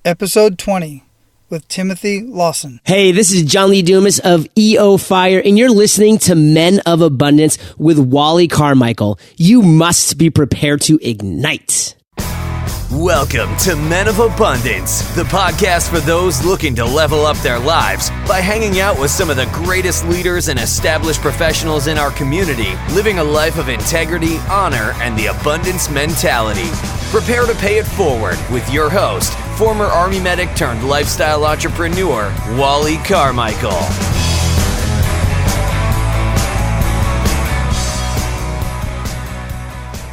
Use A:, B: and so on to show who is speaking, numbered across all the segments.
A: Episode 20 with Timothy Lawson.
B: Hey, this is John Lee Dumas of EO Fire, and you're listening to Men of Abundance with Wally Carmichael. You must be prepared to ignite.
C: Welcome to Men of Abundance, the podcast for those looking to level up their lives by hanging out with some of the greatest leaders and established professionals in our community, living a life of integrity, honor, and the abundance mentality. Prepare to pay it forward with your host, former Army medic turned lifestyle entrepreneur, Wally Carmichael.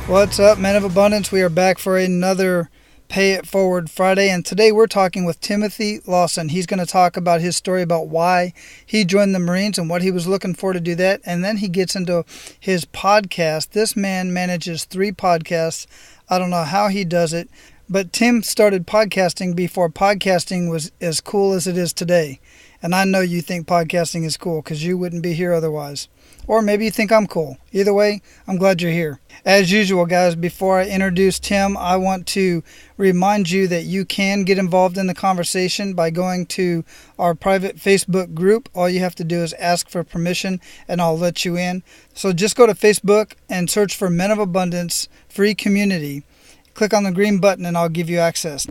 A: What's up, Men of Abundance? We are back for another Pay It Forward Friday, and today we're talking with Timothy Lawson. He's going to talk about his story about why he joined the Marines and what he was looking for to do that, and then he gets into his podcast. This man manages 3 podcasts. I don't know how he does it, but Tim started podcasting before podcasting was as cool as it is today. And I know you think podcasting is cool because you wouldn't be here otherwise. Or maybe you think I'm cool. Either way, I'm glad you're here. As usual, guys, before I introduce Tim, I want to remind you that you can get involved in the conversation by going to our private Facebook group. All you have to do is ask for permission, and I'll let you in. So just go to Facebook and search for Men of Abundance Free Community. Click on the green button, and I'll give you access.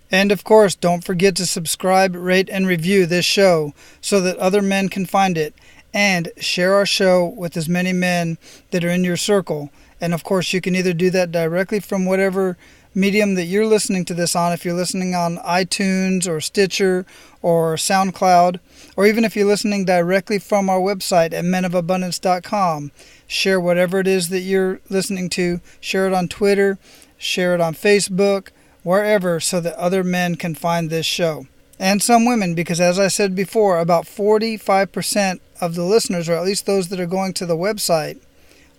A: And of course, don't forget to subscribe, rate, and review this show so that other men can find it. And share our show with as many men that are in your circle. And of course, you can either do that directly from whatever medium that you're listening to this on. If you're listening on iTunes or Stitcher or SoundCloud, or even if you're listening directly from our website at menofabundance.com, share whatever it is that you're listening to. Share it on Twitter, share it on Facebook, wherever, so that other men can find this show. And some women, because as I said before, about 45% of the listeners, or at least those that are going to the website,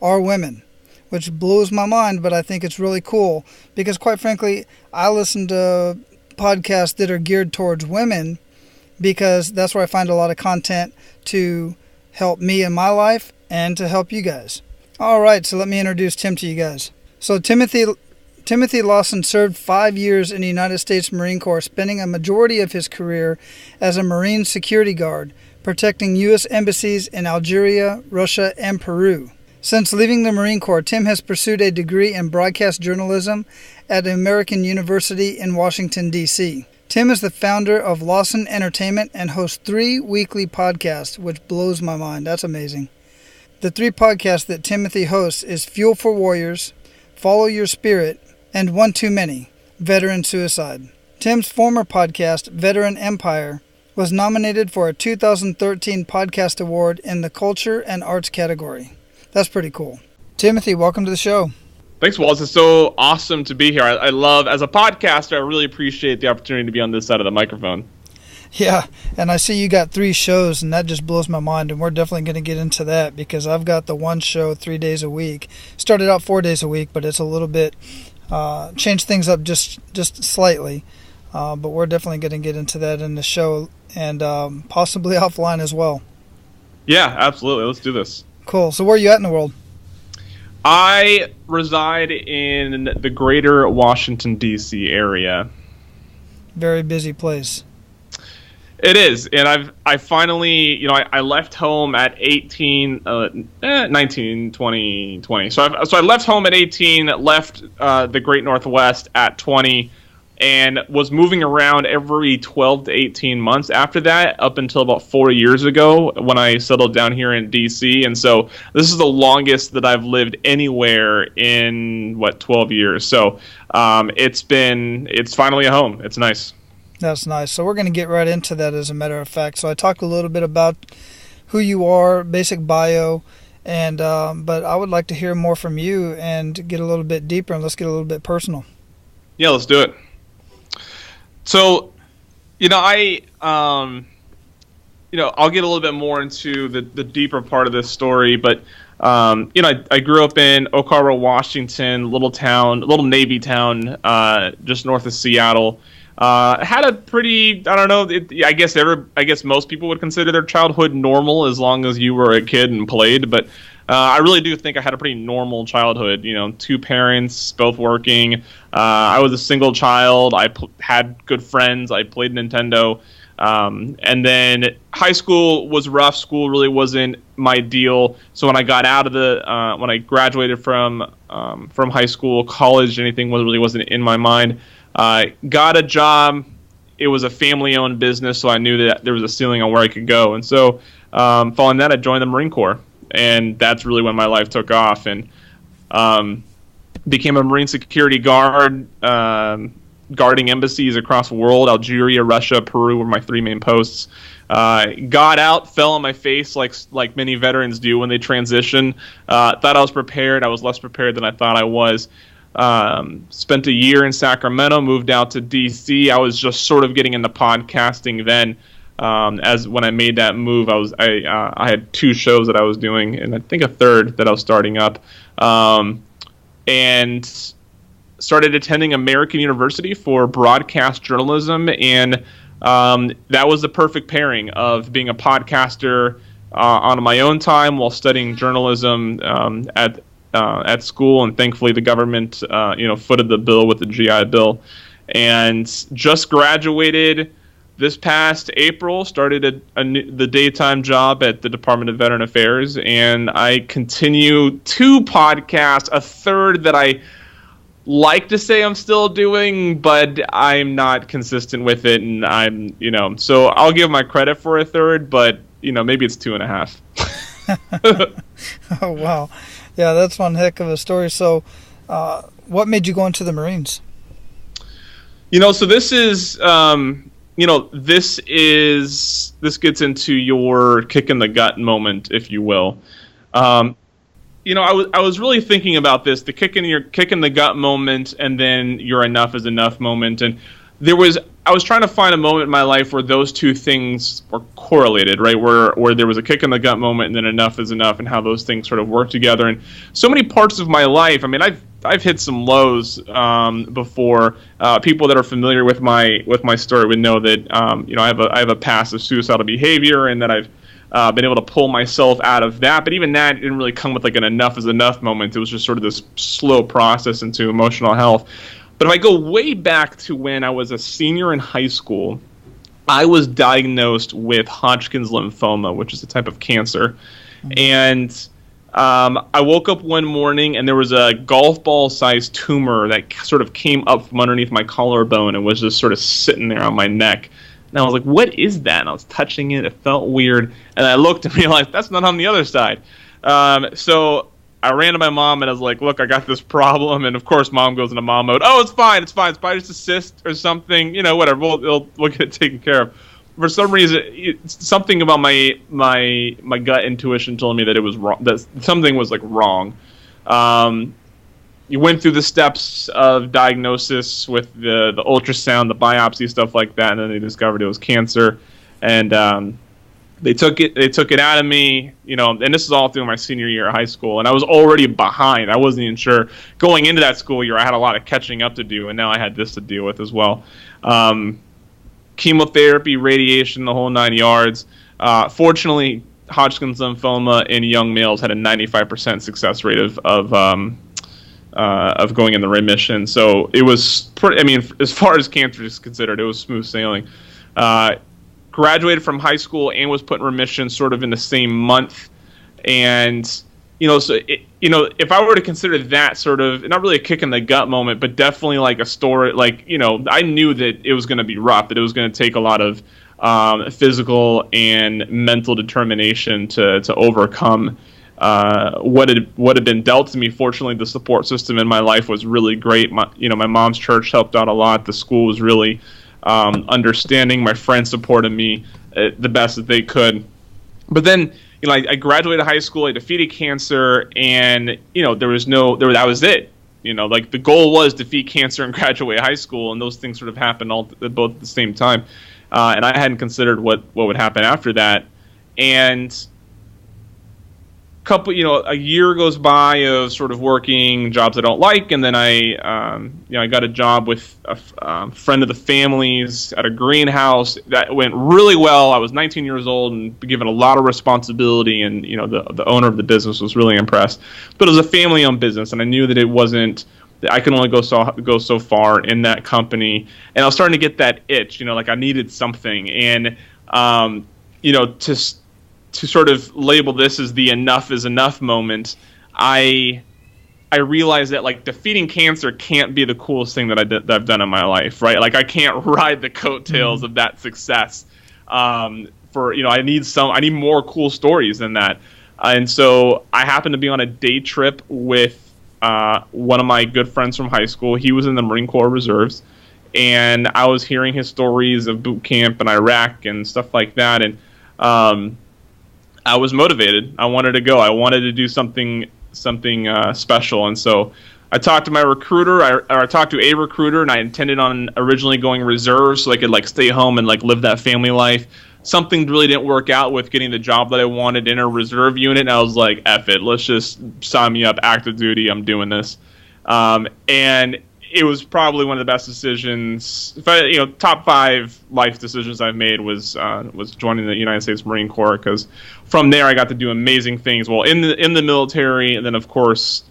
A: are women, which blows my mind, but I think it's really cool because, quite frankly, I listen to podcasts that are geared towards women because that's where I find a lot of content to help me in my life and to help you guys. All right, so let me introduce Tim to you guys. So Timothy Lawson served 5 years in the United States Marine Corps, spending a majority of his career as a Marine security guard, protecting U.S. embassies in Algeria, Russia, and Peru. Since leaving the Marine Corps, Tim has pursued a degree in broadcast journalism at American University in Washington, D.C. Tim is the founder of Lawson Entertainment and hosts 3 weekly podcasts, which blows my mind. That's amazing. The 3 podcasts that Timothy hosts is Fuel for Warriors, Follow Your Spirit, and One Too Many, Veteran Suicide. Tim's former podcast, Veteran Empire, was nominated for a 2013 Podcast Award in the Culture and Arts category. That's pretty cool. Timothy, welcome to the show.
D: Thanks, Wallace. It's so awesome to be here. I love, as a podcaster, I really appreciate the opportunity to be on this side of the microphone.
A: Yeah, and I see you got 3 shows, and that just blows my mind, and we're definitely going to get into that because I've got the one show 3 days a week. Started out 4 days a week, but it's a little bit changed things up just slightly. But we're definitely going to get into that in the show and possibly offline as well.
D: Yeah, absolutely. Let's do this.
A: Cool. So where are you at in the world?
D: I reside in the greater Washington, D.C. area. Very
A: busy place.
D: It is, and I finally, I left home at 18, 19, 20, 20. So I left home at 18, left the Great Northwest at 20, and was moving around every 12 to 18 months after that, up until about 4 years ago when I settled down here in D.C. And so this is the longest that I've lived anywhere in, 12 years. So it's finally a home. It's nice.
A: That's nice. So we're going to get right into that, as a matter of fact. So I talked a little bit about who you are, basic bio, and but I would like to hear more from you and get a little bit deeper, and let's get a little bit personal.
D: Yeah, let's do it. So, I'll get a little bit more into the deeper part of this story, but I grew up in Oak Harbor, Washington, little Navy town, just north of Seattle. Had a pretty, I don't know, I guess most people would consider their childhood normal as long as you were a kid and played, but I really do think I had a pretty normal childhood. You know, two parents, both working. I was a single child. I had good friends. I played Nintendo. And then high school was rough. School really wasn't my deal. So when I got out of when I graduated from high school, college, anything really wasn't in my mind. Got a job. It was a family-owned business, so I knew that there was a ceiling on where I could go. And so following that, I joined the Marine Corps. And that's really when my life took off. And became a Marine security guard, guarding embassies across the world. Algeria, Russia, Peru were my three main posts. Got out, fell on my face like many veterans do when they transition. Thought I was prepared. I was less prepared than I thought I was. Spent a year in Sacramento, moved out to D.C. I was just sort of getting into podcasting then. As when I made that move, I had two shows that I was doing, and I think a third that I was starting up, and started attending American University for broadcast journalism, and that was the perfect pairing of being a podcaster on my own time while studying journalism at school, and thankfully the government footed the bill with the GI Bill, and just graduated this past April, started the daytime job at the Department of Veteran Affairs, and I continue to podcast, a third that I like to say I'm still doing, but I'm not consistent with it, and so I'll give my credit for a third, but maybe it's 2.5.
A: Oh, wow. Yeah, that's one heck of a story. So what made you go into the Marines?
D: So this is this gets into your kick in the gut moment, if you will. I was really thinking about this, the kick in the gut moment, and then your enough is enough moment. And I was trying to find a moment in my life where those two things were correlated, right? Where there was a kick in the gut moment and then enough is enough, and how those things sort of work together. And so many parts of my life, I mean, I've hit some lows before. People that are familiar with my story would know that I have a past of suicidal behavior, and that I've been able to pull myself out of that. But even that didn't really come with like an enough is enough moment. It was just sort of this slow process into emotional health. But if I go way back to when I was a senior in high school, I was diagnosed with Hodgkin's lymphoma, which is a type of cancer. And I woke up one morning and there was a golf ball sized tumor that sort of came up from underneath my collarbone and was just sort of sitting there on my neck. And I was like, what is that? And I was touching it. It felt weird. And I looked and realized that's not on the other side. So I ran to my mom and I was like, look, I got this problem. And of course, mom goes into mom mode. Oh, it's fine. It's fine. It's probably just a cyst or something. Whatever. We'll get it taken care of. For some reason, something about my gut intuition told me that it was wrong. That something was like wrong. You went through the steps of diagnosis with the ultrasound, the biopsy, stuff like that, and then they discovered it was cancer. And they took it out of me, and this is all through my senior year of high school, and I was already behind. I wasn't even sure. Going into that school year, I had a lot of catching up to do, and now I had this to deal with as well. Chemotherapy, radiation, the whole 9 yards. Fortunately, Hodgkin's lymphoma in young males had a 95% success rate of going in the remission. So it was as far as cancer is considered, it was smooth sailing. Graduated from high school and was put in remission sort of in the same month. And, if I were to consider that sort of, not really a kick in the gut moment, but definitely like a story, I knew that it was going to be rough, that it was going to take a lot of physical and mental determination to overcome what had been dealt to me. Fortunately, the support system in my life was really great. My mom's church helped out a lot. The school was really understanding. My friends supported me the best that they could. But then, I graduated high school, I defeated cancer, and, that was it. The goal was defeat cancer and graduate high school, and those things sort of happened both at the same time. And I hadn't considered what would happen after that. And a year goes by of sort of working jobs I don't like, and then I got a job with a friend of the family's at a greenhouse that went really well. I was 19 years old and given a lot of responsibility, and the owner of the business was really impressed. But it was a family-owned business, and I knew that it wasn't. That I could only go so far in that company, and I was starting to get that itch. Like I needed something, and to sort of label this as the enough is enough moment, I realized that like defeating cancer can't be the coolest thing that I've done in my life, right? Like I can't ride the coattails of that success. I need more cool stories than that. And so I happened to be on a day trip with one of my good friends from high school. He was in the Marine Corps Reserves, and I was hearing his stories of boot camp in Iraq and stuff like that, and I was motivated. I wanted to go. I wanted to do something special, and so I talked to my recruiter. I talked to a recruiter, and I intended on originally going reserve so I could like stay home and like live that family life. Something really didn't work out with getting the job that I wanted in a reserve unit, and I was like, F it, let's just sign me up, active duty, I'm doing this. And it was probably one of the best decisions. Top 5 life decisions I've made was joining the United States Marine Corps, because from there I got to do amazing things. Well, in the military, and then of course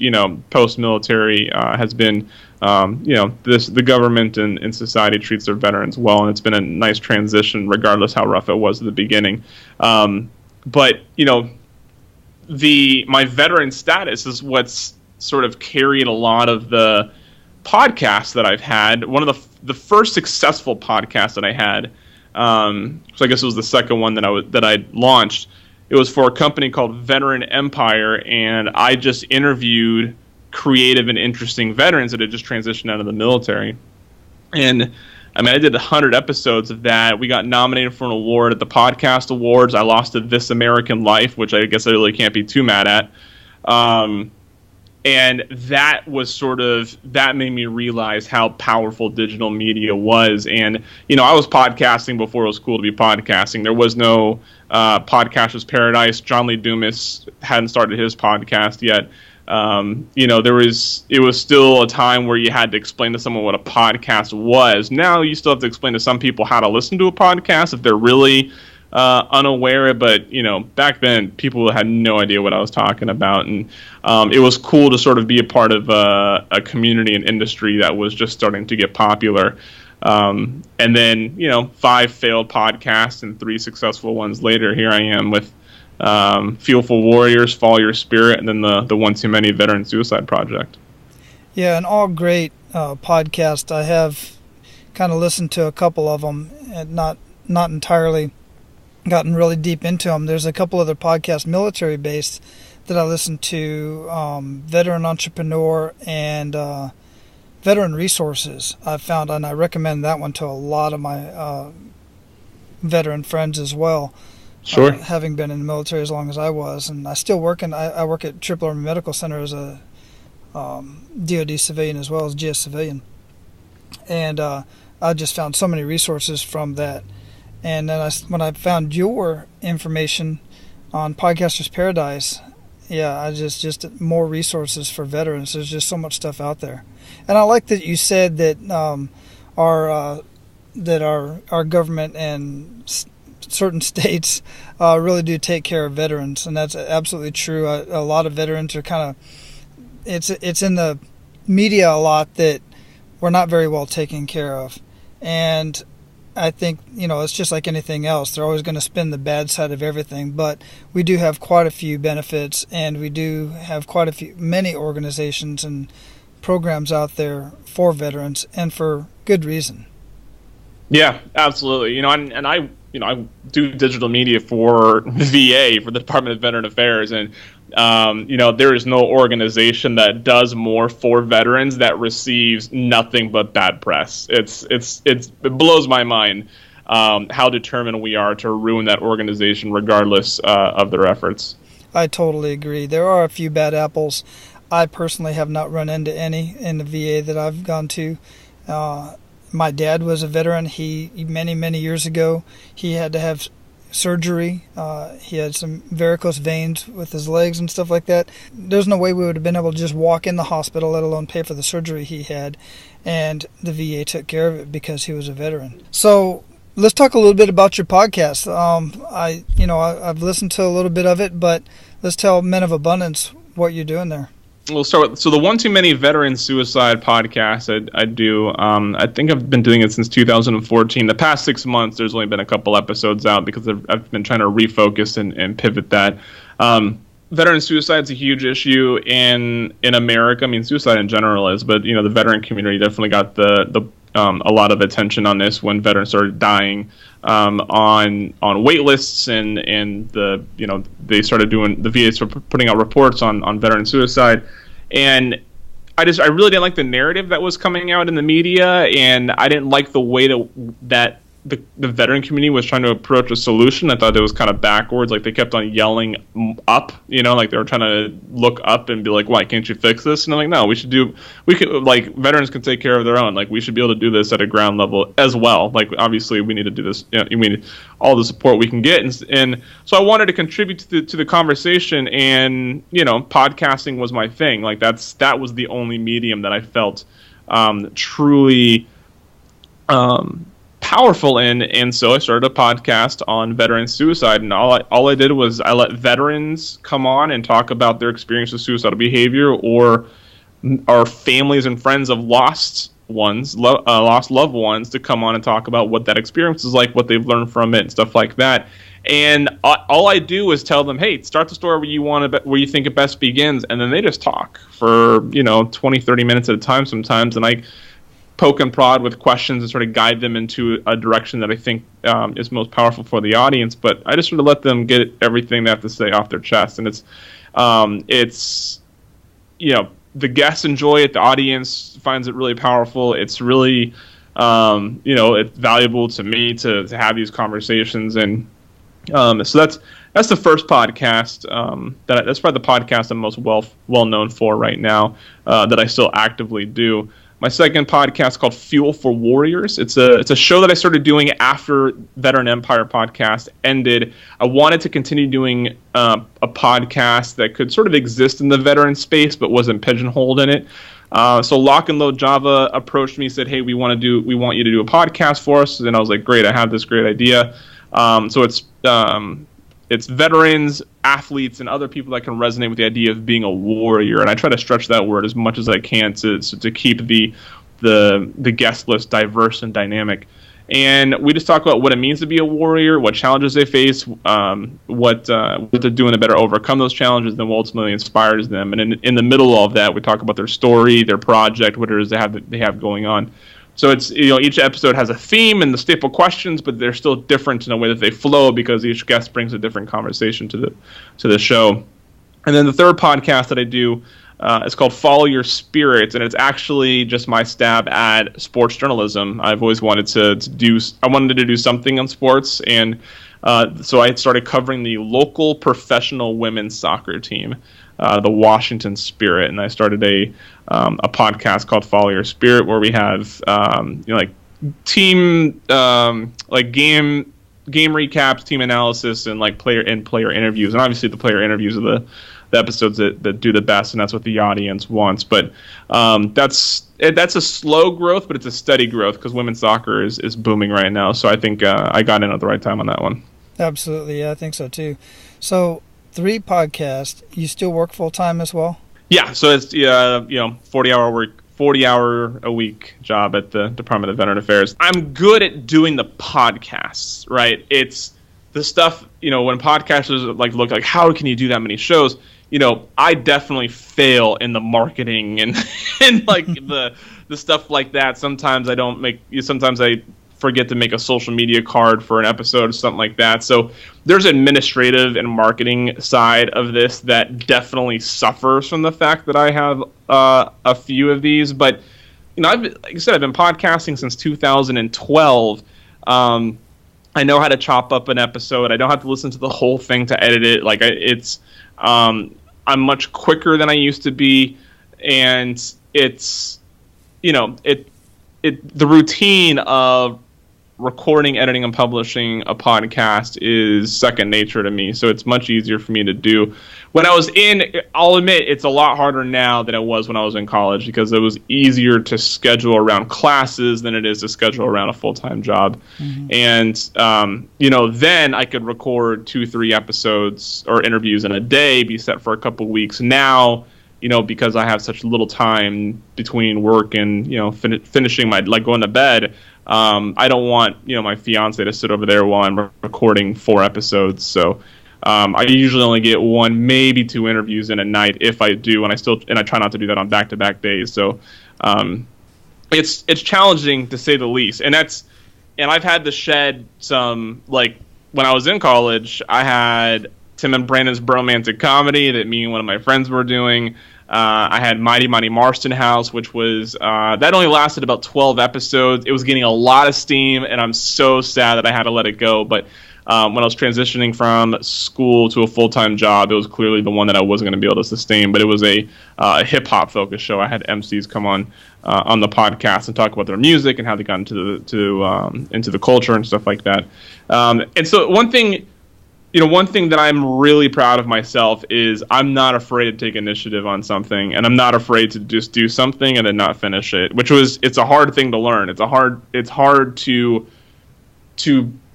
D: post-military has been the government and society treats their veterans well, and it's been a nice transition regardless how rough it was at the beginning. But my veteran status is what's sort of carried a lot of the podcasts that I've had. One of the first successful podcasts that I had, so I guess it was the second one that I launched. It was for a company called Veteran Empire, and I just interviewed creative and interesting veterans that had just transitioned out of the military. And I mean, I did 100 episodes of that. We got nominated for an award at the Podcast Awards. I lost to This American Life, which I guess I really can't be too mad at. And that made me realize how powerful digital media was. And, I was podcasting before it was cool to be podcasting. There was no Podcasters Paradise. John Lee Dumas hadn't started his podcast yet. It was still a time where you had to explain to someone what a podcast was. Now you still have to explain to some people how to listen to a podcast if they're really unaware. But back then people had no idea what I was talking about, and it was cool to sort of be a part of a community and industry that was just starting to get popular. And then 5 failed podcasts and 3 successful ones later, here I am with Fuel for Warriors, Follow Your Spirit, and then the One Too Many Veteran Suicide Project.
A: Yeah, and all great podcasts. I have kind of listened to a couple of them, and not entirely gotten really deep into them. There's a couple other podcasts, military-based, that I listen to, Veteran Entrepreneur and Veteran Resources, I've found, and I recommend that one to a lot of my veteran friends as well.
D: Sure.
A: Having been in the military as long as I was, and I still work I work at Triple Army Medical Center as a DoD civilian as well as GS civilian, and I just found so many resources from that. And then when I found your information on Podcasters Paradise, I just more resources for veterans. There's just so much stuff out there, and I like that you said that our government and certain states really do take care of veterans, and that's absolutely true. A lot of veterans are kind of it's in the media a lot that we're not very well taken care of, and I think it's just like anything else. They're always going to spin the bad side of everything, but we do have quite a few benefits, and we do have many organizations and programs out there for veterans, and for good reason.
D: Yeah, absolutely. I do digital media for VA, for the Department of Veteran Affairs, and there is no organization that does more for veterans that receives nothing but bad press. It blows my mind how determined we are to ruin that organization regardless of their efforts.
A: I totally agree. There are a few bad apples. I personally have not run into any in the VA that I've gone to. My dad was a veteran. He many years ago, he had to have surgery. He had some varicose veins with his legs and stuff like that. There's no way we would have been able to just walk in the hospital, let alone pay for the surgery he had. And the VA took care of it because he was a veteran. So let's talk a little bit about your podcast. I've listened to a little bit of it, but let's tell Men of Abundance what you're doing there.
D: We'll start with, so the One Too Many Veteran Suicide podcast I do. I think I've been doing it since 2014. The past 6 months, there's only been a couple episodes out because I've been trying to refocus and pivot that. Veteran suicide is a huge issue in America. I mean, suicide in general is, but the veteran community definitely got a lot of attention on this when veterans started dying on wait lists, and they started doing, the VA started putting out reports on veteran suicide, and I really didn't like the narrative that was coming out in the media, and I didn't like the way that the veteran community was trying to approach a solution. I thought it was kind of backwards. Like, they kept on yelling up, like they were trying to look up and be like, why can't you fix this? And I'm like, no, veterans can take care of their own. Like, we should be able to do this at a ground level as well. Like, obviously we need to do this, we need all the support we can get. And so I wanted to contribute to the conversation, and, podcasting was my thing. Like, that was the only medium that I felt truly powerful in, and so I started a podcast on veteran suicide, and all I did was I let veterans come on and talk about their experience with suicidal behavior, or families and friends of lost loved ones to come on and talk about what that experience is like, what they've learned from it, and stuff like that. And all I do is tell them, hey, start the story where you think it best begins, and then they just talk for 20, 30 minutes at a time sometimes, and I poke and prod with questions and sort of guide them into a direction that I think is most powerful for the audience. But I just sort of let them get everything they have to say off their chest, and it's the guests enjoy it, the audience finds it really powerful. It's really it's valuable to me to have these conversations, and so that's the first podcast that's probably the podcast I'm most well known for right now, that I still actively do. My second podcast, called Fuel for Warriors. It's a show that I started doing after Veteran Empire podcast ended. I wanted to continue doing a podcast that could sort of exist in the veteran space but wasn't pigeonholed in it. So Lock and Load Java approached me, said, "Hey, we want you to do a podcast for us." And I was like, "Great, I have this great idea." So it's veterans, athletes, and other people that can resonate with the idea of being a warrior. And I try to stretch that word as much as I can to keep the guest list diverse and dynamic. And we just talk about what it means to be a warrior, what challenges they face, what they're doing to better overcome those challenges, then what ultimately inspires them. And in the middle of all of that, we talk about their story, their project, what it is they have going on. So it's each episode has a theme and the staple questions, but they're still different in a way that they flow because each guest brings a different conversation to the show. And then the third podcast that I do is called Follow Your Spirit, and it's actually just my stab at sports journalism. I've always wanted to do something on sports, and so I started covering the local professional women's soccer team, the Washington Spirit, and I started a podcast called Follow Your Spirit, where we have team game recaps, team analysis, and player interviews. And obviously the player interviews are the episodes that do the best, and that's what the audience wants. But that's a slow growth, but it's a steady growth because women's soccer is booming right now. So I think I got in at the right time on that one.
A: Absolutely, yeah, I think so too. So 3 podcasts. You still work full time as well?
D: Yeah, so it's 40-hour a week job at the Department of Veteran Affairs. I'm good at doing the podcasts, right? It's the stuff, when podcasters look like, how can you do that many shows? I definitely fail in the marketing and the stuff like that. Sometimes I forget to make a social media card for an episode or something like that. So there's administrative and marketing side of this that definitely suffers from the fact that I have a few of these. But like I said, I've been podcasting since 2012. I know how to chop up an episode. I don't have to listen to the whole thing to edit it. I'm much quicker than I used to be, and it's the routine of recording, editing, and publishing a podcast is second nature to me. So it's much easier for me to do. When I was I'll admit, it's a lot harder now than it was when I was in college, because it was easier to schedule around classes than it is to schedule around a full-time job. Mm-hmm. And, then I could record 2-3 episodes or interviews in a day, be set for a couple weeks. Now, because I have such little time between work and, finishing going to bed, I don't want, my fiance to sit over there while I'm recording 4 episodes. So I usually only get 1, maybe 2 interviews in a night if I do, and I try not to do that on back-to-back days. So it's challenging to say the least, and I've had to shed some, like when I was in college, I had Tim and Brandon's Bromantic Comedy that me and one of my friends were doing. I had Mighty Mighty Marston House, which was that only lasted about 12 episodes. It was getting a lot of steam, and I'm so sad that I had to let it go. But when I was transitioning from school to a full-time job, it was clearly the one that I wasn't going to be able to sustain. But it was a hip-hop focused show. I had MCs come on the podcast and talk about their music and how they got into the culture and stuff like that. And so one thing that I'm really proud of myself is I'm not afraid to take initiative on something, and I'm not afraid to just do something and then not finish it. It's a hard thing to learn. It's hard to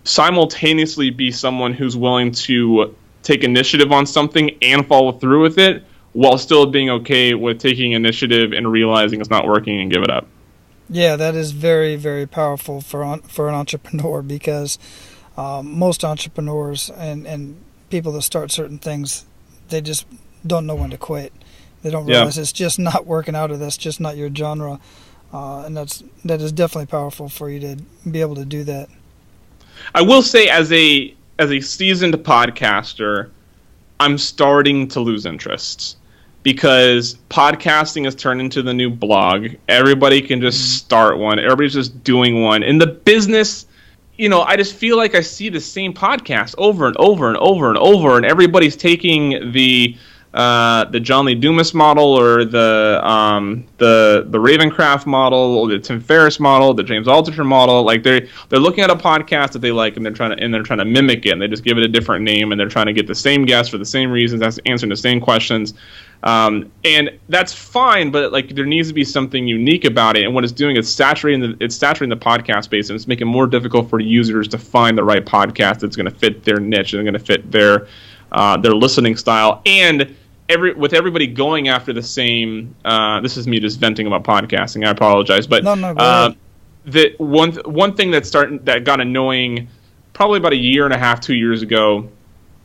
D: simultaneously be someone who's willing to take initiative on something and follow through with it, while still being okay with taking initiative and realizing it's not working and give it up.
A: Yeah, that is very, very powerful for an entrepreneur, because most entrepreneurs and people that start certain things, they just don't know when to quit. They don't realize it's just not working out, or that's just not your genre. And that is definitely powerful for you to be able to do that.
D: I will say, as a seasoned podcaster, I'm starting to lose interest, because podcasting has turned into the new blog. Everybody can just start one. Everybody's just doing one. In the business, I just feel like I see the same podcast over and over and over and over, and everybody's taking the John Lee Dumas model, or the Ravencraft model, or the Tim Ferriss model, the James Altucher model. Like they're looking at a podcast that they like, and they're trying to mimic it, and they just give it a different name, and they're trying to get the same guests for the same reasons, that's answering the same questions. And that's fine, but there needs to be something unique about it. And what it's doing is saturating the podcast space, and it's making it more difficult for users to find the right podcast that's going to fit their niche and going to fit their listening style. And with everybody going after the same, this is me just venting about podcasting, I apologize, but the one thing that got annoying probably about 1.5 2 years ago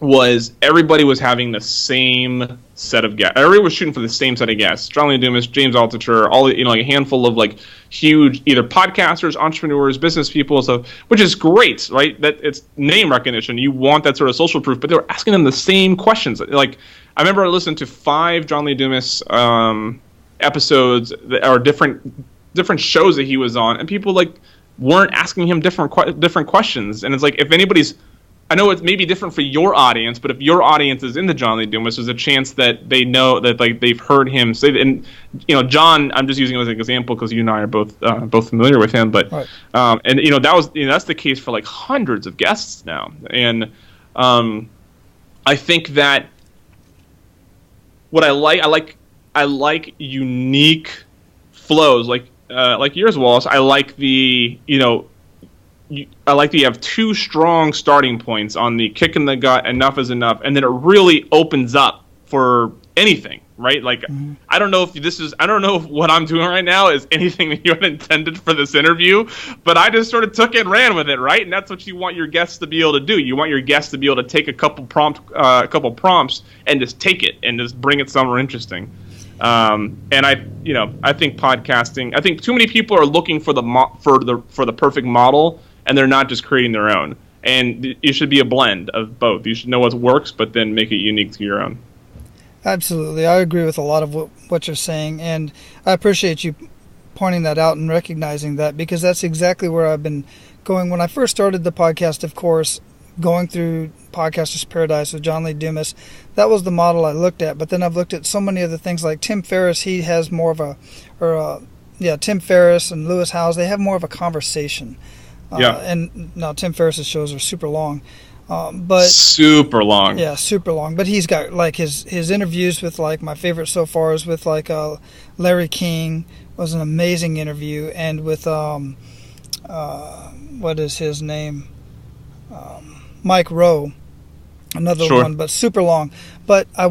D: was everybody was having the same set of guests. Everybody was shooting for the same set of guests. John Lee Dumas, James Altucher, all a handful of huge either podcasters, entrepreneurs, business people, stuff, which is great, right? That it's name recognition. You want that sort of social proof, but they were asking them the same questions. I remember I listened to 5 John Lee Dumas episodes that are different shows that he was on, and people weren't asking him different questions. And it's if anybody's, I know it's maybe different for your audience, but if your audience is into John Lee Dumas, there's a chance that they know that they've heard him say that. And John, I'm just using him as an example because you and I are both familiar with him. But right. And that's the case for hundreds of guests now. And I think that what I like unique flows like yours, Wallace. I like that you have 2 strong starting points on the kick in the gut, enough is enough, and then it really opens up for anything, right? I don't know if what I'm doing right now is anything that you had intended for this interview, but I just sort of took it and ran with it, right? And that's what you want your guests to be able to do. You want your guests to be able to take a couple prompts and just take it and just bring it somewhere interesting. And I think podcasting, I think too many people are looking for the perfect model, and they're not just creating their own. And it should be a blend of both. You should know what works, but then make it unique to your own.
A: Absolutely. I agree with a lot of what you're saying, and I appreciate you pointing that out and recognizing that, because that's exactly where I've been going. When I first started the podcast, of course, going through Podcaster's Paradise with John Lee Dumas, that was the model I looked at. But then I've looked at so many other things, like Tim Ferriss. He has more of Tim Ferriss and Lewis Howes, they have more of a conversation. And now Tim Ferriss's shows are super long. But
D: super long.
A: Yeah, super long. But he's got like his interviews with, like, my favorite so far is with like Larry King was an amazing interview, and with what is his name, Mike Rowe, another one, but super long. But I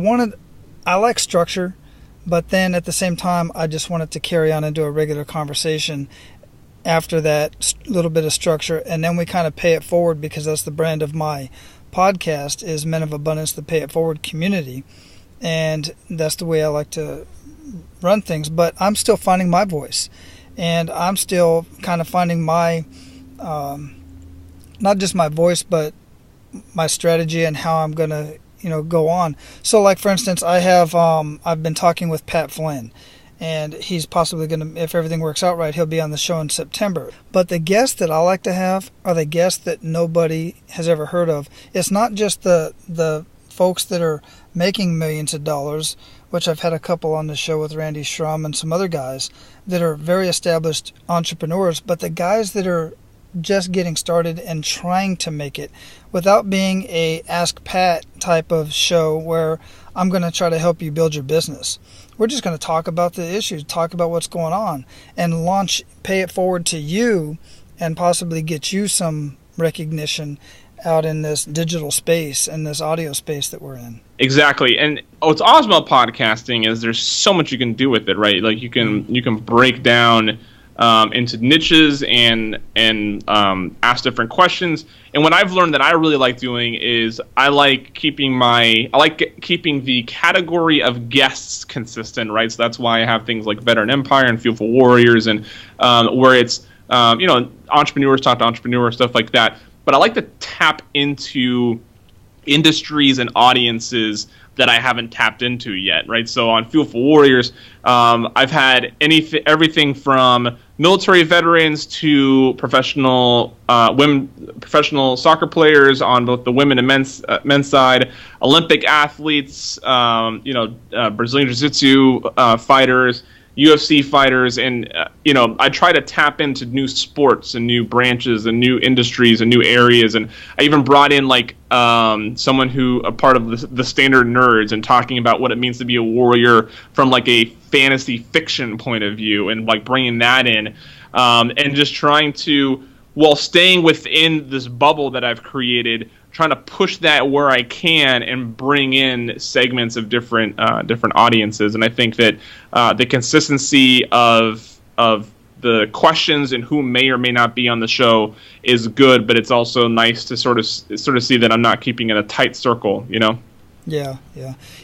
A: like structure, but then at the same time I just wanted to carry on into a regular conversation after that little bit of structure, and then we kind of pay it forward, because that's the brand of my podcast, is Men of Abundance, the Pay It Forward community, and that's the way I like to run things. But I'm still finding my voice, and I'm still kind of finding my not just my voice, but my strategy and how I'm going to go on. So, like, for instance, I've been talking with Pat Flynn, and he's possibly going to, if everything works out right, he'll be on the show in September. But the guests that I like to have are the guests that nobody has ever heard of. It's not just the folks that are making millions of dollars, which I've had a couple on the show with Randy Schrum and some other guys that are very established entrepreneurs, but the guys that are just getting started and trying to make it, without being a Ask Pat type of show where I'm going to try to help you build your business. We're just going to talk about the issues, talk about what's going on, and pay it forward to you, and possibly get you some recognition out in this digital space and this audio space that we're in.
D: Exactly. And what's awesome about podcasting is there's so much you can do with it, right? Like you can break down into niches and ask different questions. And what I've learned that I really like doing is I like keeping the category of guests consistent, right? So that's why I have things like Veteran Empire and Fearful Warriors, and where it's entrepreneurs talk to entrepreneurs, stuff like that. But I like to tap into industries and audiences that I haven't tapped into yet, right? So on Fearful Warriors, I've had everything from military veterans to professional soccer players on both the women and men's side, Olympic athletes, Brazilian Jiu-Jitsu fighters, UFC fighters, and I try to tap into new sports and new branches and new industries and new areas. And I even brought in someone who a part of the Standard Nerds, and talking about what it means to be a warrior from like a fantasy fiction point of view, and like bringing that in, and just trying to, while staying within this bubble that I've created, trying to push that where I can and bring in segments of different audiences. And I think that the consistency of the questions and who may or may not be on the show is good, but it's also nice to sort of see that I'm not keeping it a tight circle,
A: Yeah.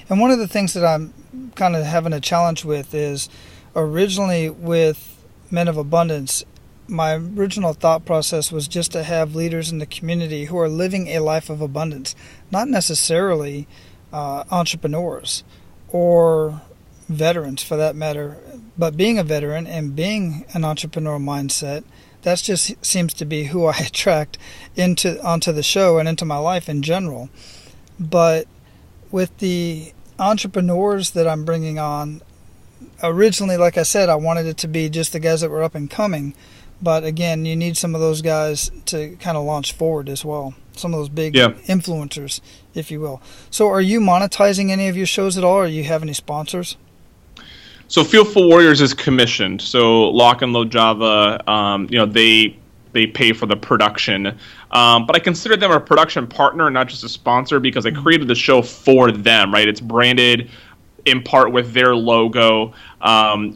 A: And one of the things that I'm kind of having a challenge with is, originally with Men of Abundance, my original thought process was just to have leaders in the community who are living a life of abundance, not necessarily entrepreneurs or veterans for that matter, but being a veteran and being an entrepreneur mindset. That just seems to be who I attract onto the show and into my life in general. But with the entrepreneurs that I'm bringing on, originally, like I said, I wanted it to be just the guys that were up and coming. But again, you need some of those guys to kind of launch forward as well. Some of those big influencers, if you will. So are you monetizing any of your shows at all, or do you have any sponsors?
D: So Fearful Warriors is commissioned. So Lock and Load Java, they pay for the production. But I consider them a production partner, not just a sponsor, because I created the show for them, right? It's branded in part with their logo.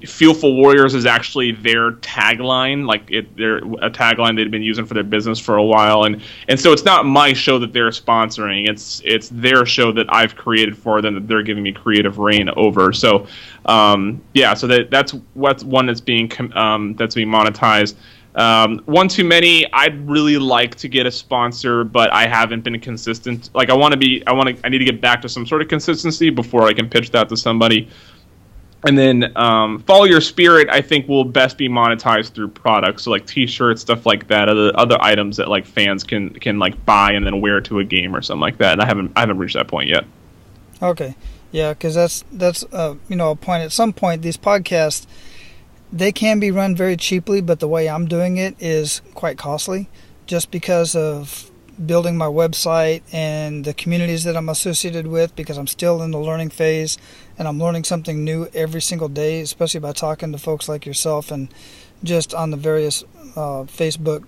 D: Fearful Warriors is actually their tagline, they're a tagline they've been using for their business for a while, and so it's not my show that they're sponsoring. It's their show that I've created for them, that they're giving me creative reign over. So so that's what's one that's being monetized. One Too Many, I'd really like to get a sponsor, but I haven't been consistent. I need to get back to some sort of consistency before I can pitch that to somebody. And then Follow Your Spirit, I think, will best be monetized through products, so like T-shirts, stuff like that, other items that like fans can buy and then wear to a game or something like that. And I haven't reached that point yet.
A: Okay, yeah, because that's a point. At some point, these podcasts, they can be run very cheaply, but the way I'm doing it is quite costly. just because of building my website and the communities that I'm associated with, because I'm still in the learning phase and I'm learning something new every single day, especially by talking to folks like yourself and just on the various Facebook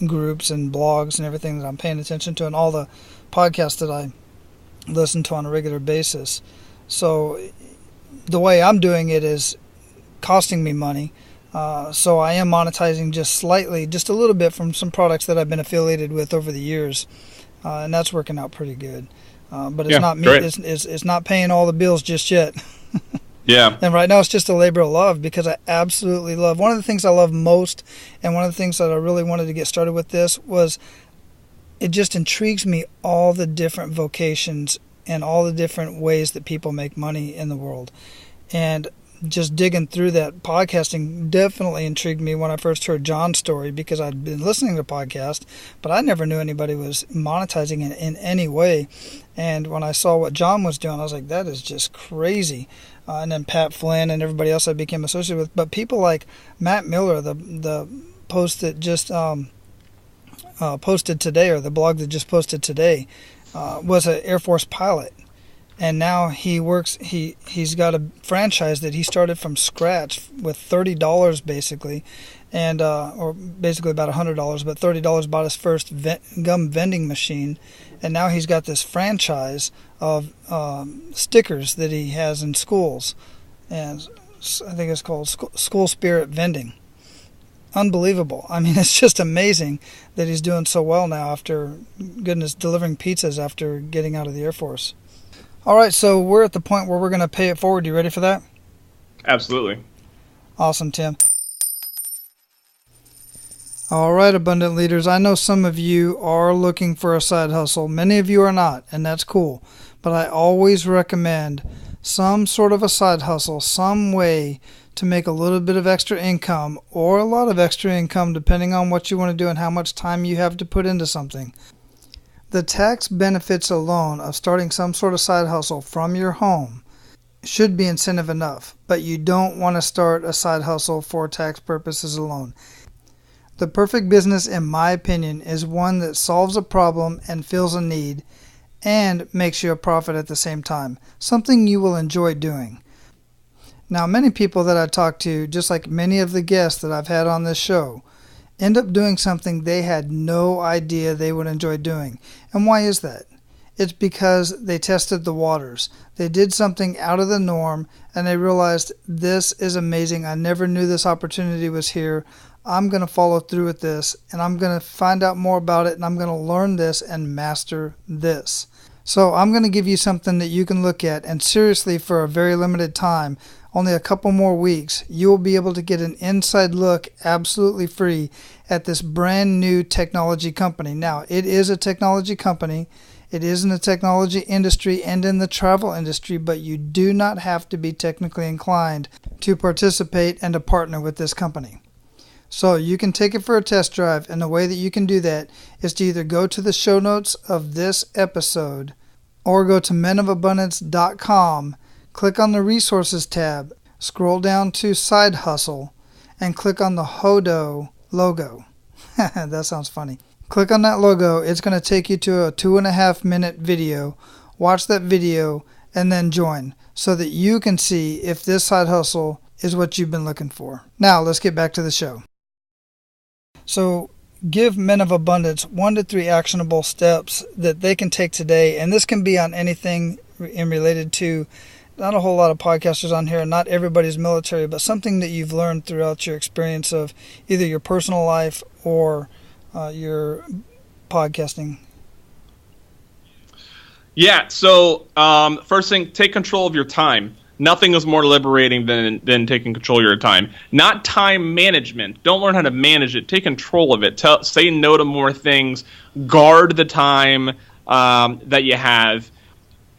A: groups and blogs and everything that I'm paying attention to, and all the podcasts that I listen to on a regular basis. So the way I'm doing it is costing me money. So I am monetizing just slightly, just a little bit from some products that I've been affiliated with over the years, and that's working out pretty good. But it's not me. It's not paying all the bills just yet.
D: Yeah.
A: And right now it's just a labor of love, because I absolutely love. One of the things I love most, and one of the things that I really wanted to get started with this was, it just intrigues me, all the different vocations and all the different ways that people make money in the world. And just digging through that, podcasting definitely intrigued me when I first heard John's story, because I'd been listening to podcasts, but I never knew anybody was monetizing it in any way. And when I saw what John was doing, I was like, that is just crazy. And then Pat Flynn and everybody else I became associated with. But people like Matt Miller, the post that just posted today, or the blog that just posted today, was an Air Force pilot. And now he works, he's got a franchise that he started from scratch with $30 basically, and or basically about $100, but $30 bought his first gum vending machine, and now he's got this franchise of stickers that he has in schools, and I think it's called School Spirit Vending. Unbelievable. I mean, it's just amazing that he's doing so well now after, goodness, delivering pizzas after getting out of the Air Force. All right, so we're at the point where we're going to pay it forward. You ready for that?
D: Absolutely.
A: Awesome, Tim. All right, Abundant Leaders, I know some of you are looking for a side hustle. Many of you are not, and that's cool. But I always recommend some sort of a side hustle, some way to make a little bit of extra income, or a lot of extra income, depending on what you want to do and how much time you have to put into something. The tax benefits alone of starting some sort of side hustle from your home should be incentive enough, but you don't want to start a side hustle for tax purposes alone. The perfect business, in my opinion, is one that solves a problem and fills a need and makes you a profit at the same time, something you will enjoy doing. Now, many people that I talk to, just like many of the guests that I've had on this show, end up doing something they had no idea they would enjoy doing. And why is that? It's because they tested the waters. They did something out of the norm, and they realized, this is amazing. I never knew this opportunity was here. I'm going to follow through with this, and I'm going to find out more about it, and I'm going to learn this and master this. So I'm going to give you something that you can look at, and seriously, for a very limited time, only a couple more weeks, you will be able to get an inside look absolutely free at this brand new technology company. Now, it is a technology company. It is in the technology industry and in the travel industry, but you do not have to be technically inclined to participate and to partner with this company. So you can take it for a test drive, and the way that you can do that is to either go to the show notes of this episode or go to menofabundance.com, click on the resources tab, scroll down to side hustle, and click on the Hodo logo. That sounds funny. Click on that logo. It's going to take you to a 2.5-minute video. Watch that video and then join so that you can see if this side hustle is what you've been looking for. Now let's get back to the show. So give Men of Abundance 1 to 3 actionable steps that they can take today. And this can be on anything in related to, not a whole lot of podcasters on here, not everybody's military, but something that you've learned throughout your experience of either your personal life or your podcasting.
D: Yeah, so first thing, take control of your time. Nothing is more liberating than taking control of your time. Not time management. Don't learn how to manage it. Take control of it. Say no to more things. Guard the time that you have.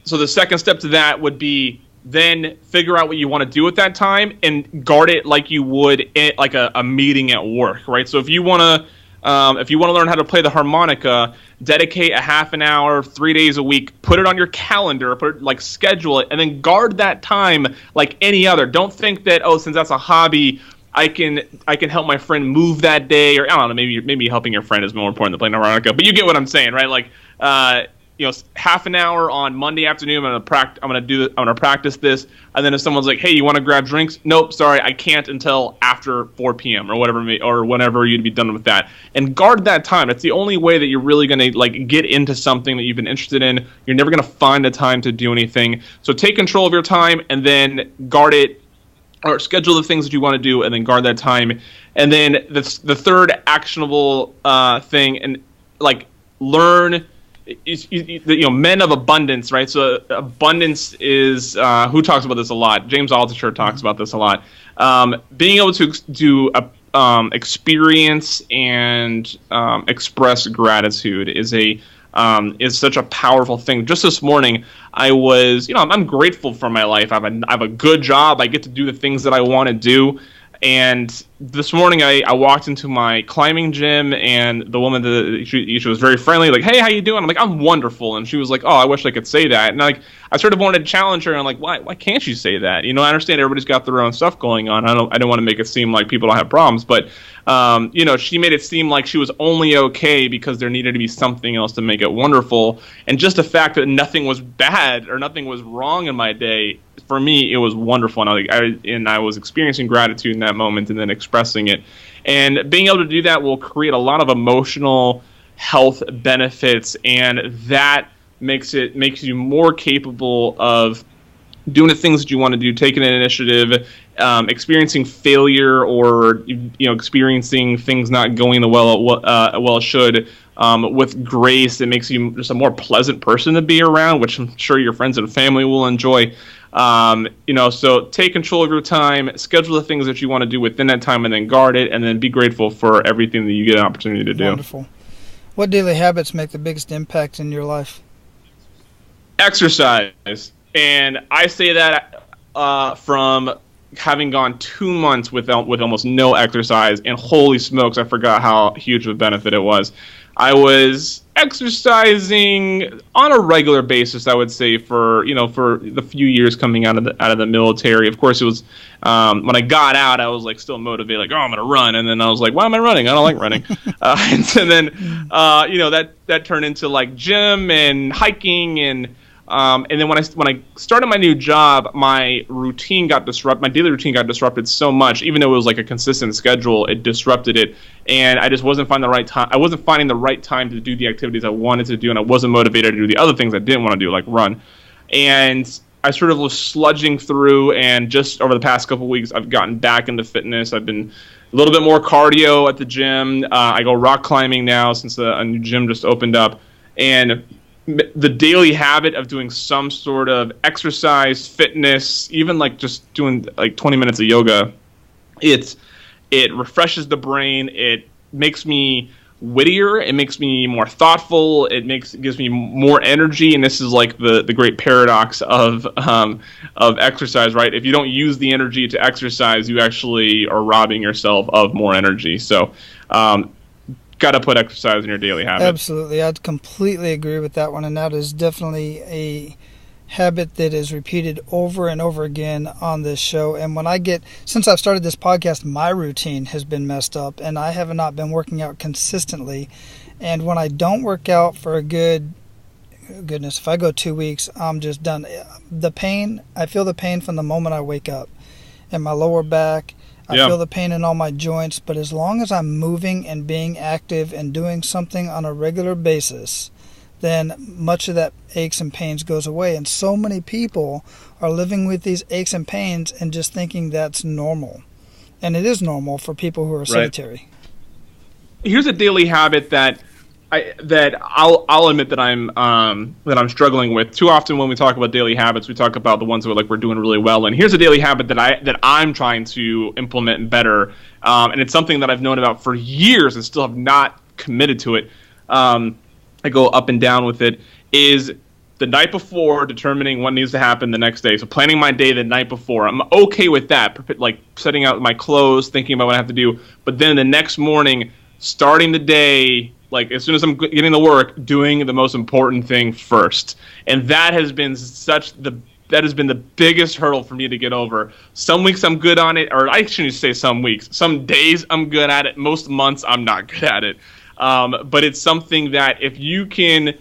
D: So the second step to that would be then figure out what you want to do with that time and guard it like you would like a meeting at work, right? So if you want to learn how to play the harmonica, dedicate a half an hour, 3 days a week, put it on your calendar, schedule it, and then guard that time like any other. Don't think that, since that's a hobby, I can help my friend move that day, or I don't know, maybe helping your friend is more important than playing harmonica. But you get what I'm saying, right? Like, half an hour on Monday afternoon, I'm gonna practice this, and then if someone's like, "Hey, you want to grab drinks?" Nope, sorry, I can't until after 4 p.m. or whenever you'd be done with that. And guard that time. That's the only way that you're really gonna like get into something that you've been interested in. You're never gonna find the time to do anything. So take control of your time and then guard it, or schedule the things that you want to do and then guard that time. And then the third actionable thing, and like learn. Men of abundance, right? So abundance is who talks about this a lot. James Altucher talks about this a lot. Being able to experience and express gratitude is such a powerful thing. Just this morning, I was, I'm grateful for my life. I have a good job. I get to do the things that I want to do. And this morning, I walked into my climbing gym, and the woman, she was very friendly, like, "Hey, how you doing?" I'm like, "I'm wonderful." And she was like, "Oh, I wish I could say that." And I sort of wanted to challenge her, and I'm like, why can't you say that? I understand everybody's got their own stuff going on. I don't want to make it seem like people don't have problems, but she made it seem like she was only okay because there needed to be something else to make it wonderful. And just the fact that nothing was bad or nothing was wrong in my day, for me, it was wonderful. And I was experiencing gratitude in that moment and then expressing it. And being able to do that will create a lot of emotional health benefits, and that makes you more capable of doing the things that you want to do, taking an initiative, experiencing failure, or experiencing things not going the well it should, with grace. It makes you just a more pleasant person to be around, which I'm sure your friends and family will enjoy. So take control of your time, schedule the things that you want to do within that time, and then guard it, and then be grateful for everything that you get an opportunity to do.
A: Wonderful. What daily habits make the biggest impact in your life?
D: Exercise. And I say that from having gone 2 months with almost no exercise, and holy smokes, I forgot how huge of a benefit it was. I was exercising on a regular basis, I would say, for the few years coming out of the military. Of course, it was when I got out, I was like still motivated, like, oh, I'm gonna run, and then I was like, why am I running? I don't like running. And then that turned into like gym and hiking, and then when I started my new job, my routine got disrupted. My daily routine got disrupted so much, even though it was like a consistent schedule, it disrupted it, and I just wasn't finding the right time. I wasn't finding the right time to do the activities I wanted to do, and I wasn't motivated to do the other things I didn't want to do, like run. And I sort of was sludging through, and just over the past couple of weeks, I've gotten back into fitness. I've been a little bit more cardio at the gym. I go rock climbing now since a new gym just opened up, and the daily habit of doing some sort of exercise, fitness, even like just doing like 20 minutes of yoga, it refreshes the brain. It makes me wittier. It makes me more thoughtful. It gives me more energy. And this is like the great paradox of exercise, right? If you don't use the energy to exercise, you actually are robbing yourself of more energy. So, got to put exercise in your daily habit.
A: Absolutely. I'd completely agree with that one, and that is definitely a habit that is repeated over and over again on this show. And since I've started this podcast, my routine has been messed up, and I have not been working out consistently. And when I don't work out for goodness, if I go 2 weeks, I'm just done. I feel the pain from the moment I wake up in my lower back. I feel the pain in all my joints, but as long as I'm moving and being active and doing something on a regular basis, then much of that aches and pains goes away. And so many people are living with these aches and pains and just thinking that's normal. And it is normal for people who are sedentary.
D: Here's a daily habit that I'll admit that I'm struggling with. Too often when we talk about daily habits, we talk about the ones that we're doing really well. And here's a daily habit that I'm trying to implement better, and it's something that I've known about for years and still have not committed to it. I go up and down with it. Is the night before determining what needs to happen the next day. So planning my day the night before. I'm okay with that, like setting out my clothes, thinking about what I have to do. But then the next morning, starting the day, like as soon as I'm getting to work, doing the most important thing first. And that has been such the has been the biggest hurdle for me to get over. Some weeks I'm good on it, or I shouldn't say some weeks. Some days I'm good at it. Most months I'm not good at it. But it's something that if you can,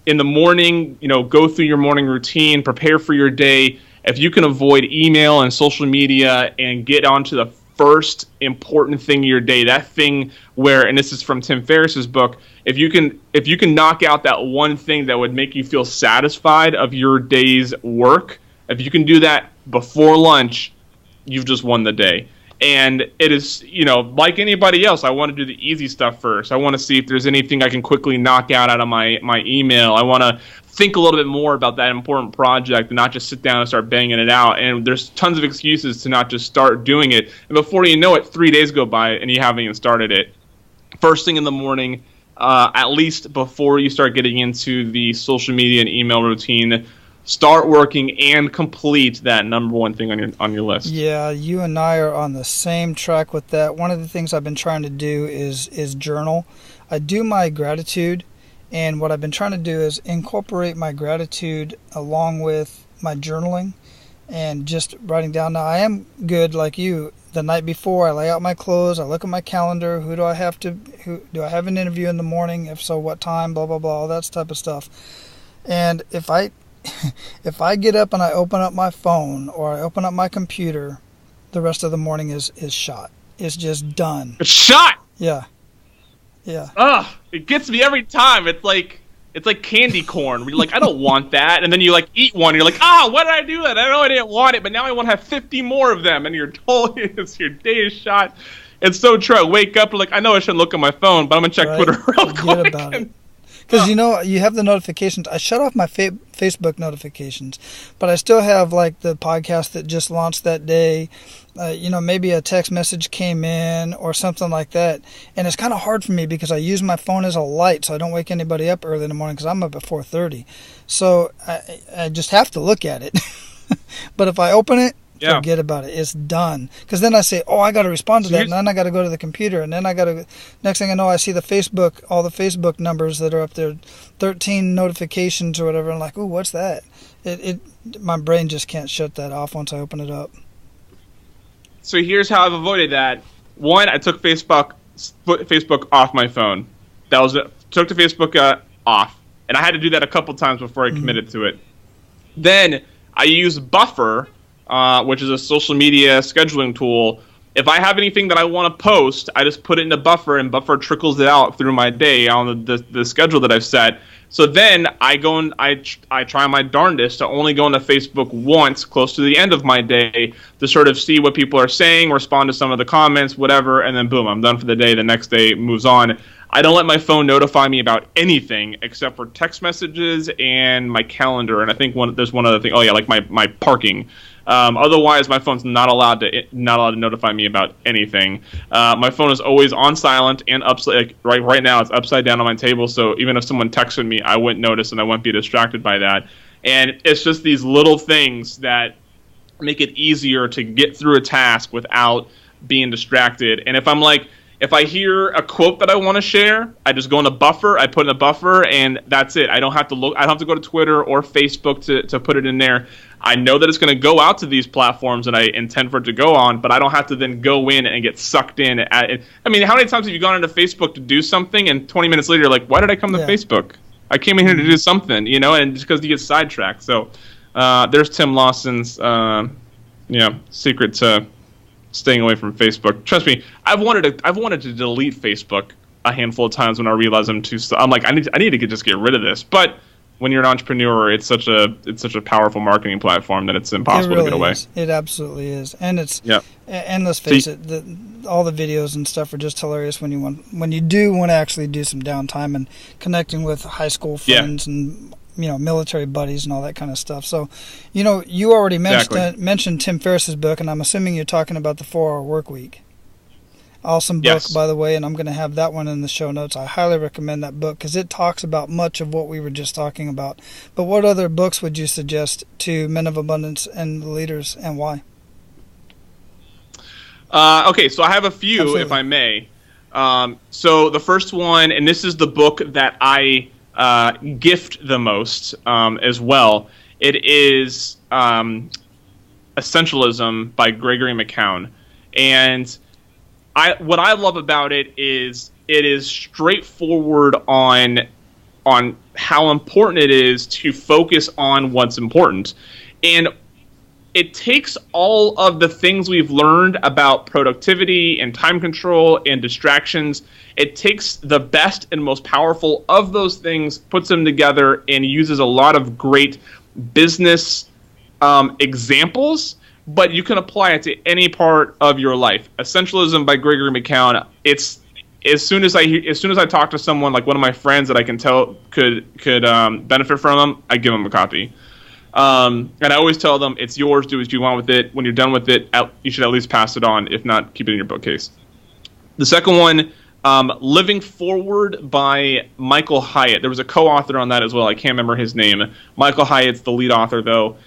D: in the morning, go through your morning routine, prepare for your day. If you can avoid email and social media and get onto the first important thing of your day, that thing where, and this is from Tim Ferriss's book, if you can knock out that one thing that would make you feel satisfied of your day's work, if you can do that before lunch, you've just won the day. And it is, like anybody else, I want to do the easy stuff first. I want to see if there's anything I can quickly knock out of my email. I want to think a little bit more about that important project and not just sit down and start banging it out. And there's tons of excuses to not just start doing it. And before you know it, 3 days go by and you haven't even started it. First thing in the morning, at least before you start getting into the social media and email routine, start working and complete that number one thing on your list.
A: Yeah, you and I are on the same track with that. One of the things I've been trying to do is journal. I do my gratitude, and what I've been trying to do is incorporate my gratitude along with my journaling and just writing down. Now, I am good like you. The night before, I lay out my clothes, I look at my calendar, who do I have an interview in the morning? If so, what time, blah, blah, blah, all that type of stuff. And if I get up and I open up my phone or I open up my computer, the rest of the morning is shot. It's just done.
D: It's shot!
A: Yeah.
D: Ugh, it gets me every time. It's like candy corn. Where you're like, I don't want that. And then you eat one. And you're like, why did I do that? I know I didn't want it, but now I want to have 50 more of them. And you're totally, your day is shot. It's so true. I wake up, I know I shouldn't look at my phone, but I'm going to check Twitter real quick.
A: Forget about it. Because, you have the notifications. I shut off my Facebook notifications, but I still have, the podcast that just launched that day. Maybe a text message came in or something like that. And it's kind of hard for me because I use my phone as a light so I don't wake anybody up early in the morning because I'm up at 4:30. So I just have to look at it. But if I open it, forget about it. It's done. Because then I say, I got to respond to that. And then I got to go to the computer. And then next thing I know, I see all the Facebook numbers that are up there, 13 notifications or whatever. I'm like, ooh, what's that? My brain just can't shut that off once I open it up.
D: So here's how I've avoided that. One, I took Facebook off my phone. That was it. Took the Facebook off. And I had to do that a couple times before I committed to it. Then I use Buffer, which is a social media scheduling tool. If I have anything that I want to post, I just put it into Buffer, and Buffer trickles it out through my day on the schedule that I've set. So then I go and I try my darndest to only go into Facebook once close to the end of my day to sort of see what people are saying, respond to some of the comments, whatever, and then boom, I'm done for the day. The next day moves on. I don't let my phone notify me about anything except for text messages and my calendar. And I think there's one other thing. Oh yeah, my parking. Otherwise, my phone's not allowed to notify me about anything. My phone is always on silent and upside. Right now, it's upside down on my table. So even if someone texted me, I wouldn't notice and I wouldn't be distracted by that. And it's just these little things that make it easier to get through a task without being distracted. And if I hear a quote that I want to share, I just go in a Buffer, I put in a Buffer, and that's it. I don't have to go to Twitter or Facebook to put it in there. I know that it's going to go out to these platforms that I intend for it to go on, but I don't have to then go in and get sucked in. How many times have you gone into Facebook to do something, and 20 minutes later you're like, why did I come to Facebook? I came in here to do something, and just because you get sidetracked. So there's Tim Lawson's secret to staying away from Facebook. Trust me, I've wanted to delete Facebook a handful of times when I realize I'm like, I need to just get rid of this. But when you're an entrepreneur, it's such a powerful marketing platform that it's impossible to get away.
A: It absolutely is, and and let's face it, all the videos and stuff are just hilarious when you do want to actually do some downtime and connecting with high school friends and military buddies and all that kind of stuff. So, you already mentioned Tim Ferriss's book, and I'm assuming you're talking about the 4-Hour Work Week. Awesome book, by the way, and I'm going to have that one in the show notes. I highly recommend that book because it talks about much of what we were just talking about. But what other books would you suggest to men of abundance and leaders, and why?
D: Okay, so I have a few, Absolutely. If I may. So the first one, and this is the book that I gift the most as well, It is Essentialism by Gregory McKeown. And what I love about it is straightforward on how important it is to focus on what's important. And it takes all of the things we've learned about productivity and time control and distractions. It takes the best and most powerful of those things, puts them together, and uses a lot of great business examples, but you can apply it to any part of your life. Essentialism by Gregory McKeown. It's as soon as I talk to someone, like one of my friends that I can tell could benefit from them, I give them a copy. And I always tell them, it's yours, do what you want with it. When you're done with it, you should at least pass it on. If not, keep it in your bookcase. The second one, Living Forward by Michael Hyatt. There was a co-author on that as well. I can't remember his name. Michael Hyatt's the lead author, though.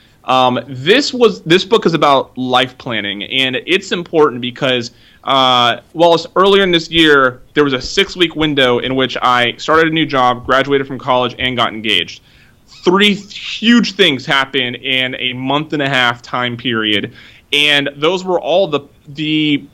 D: This book is about life planning, and it's important because it's earlier in this year, there was a 6-week window in which I started a new job, graduated from college, and got engaged. 3 huge things happened in a month-and-a-half time period, and those were all the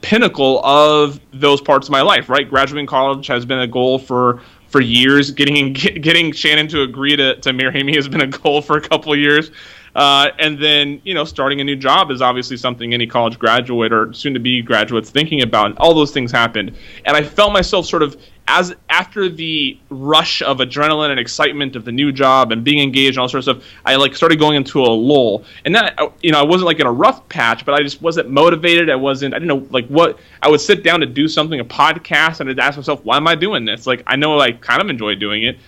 D: pinnacle of those parts of my life, right? Graduating college has been a goal for years. Getting Shannon to agree to marry me has been a goal for a couple of years. And then, starting a new job is obviously something any college graduate or soon-to-be graduate's thinking about. And all those things happened. And I felt myself sort of, after the rush of adrenaline and excitement of the new job and being engaged and all sorts of stuff, I started going into a lull. And that, I wasn't in a rough patch, but I just wasn't motivated. I didn't know what. I would sit down to do something, a podcast, and I'd ask myself, why am I doing this? I know I kind of enjoy doing it.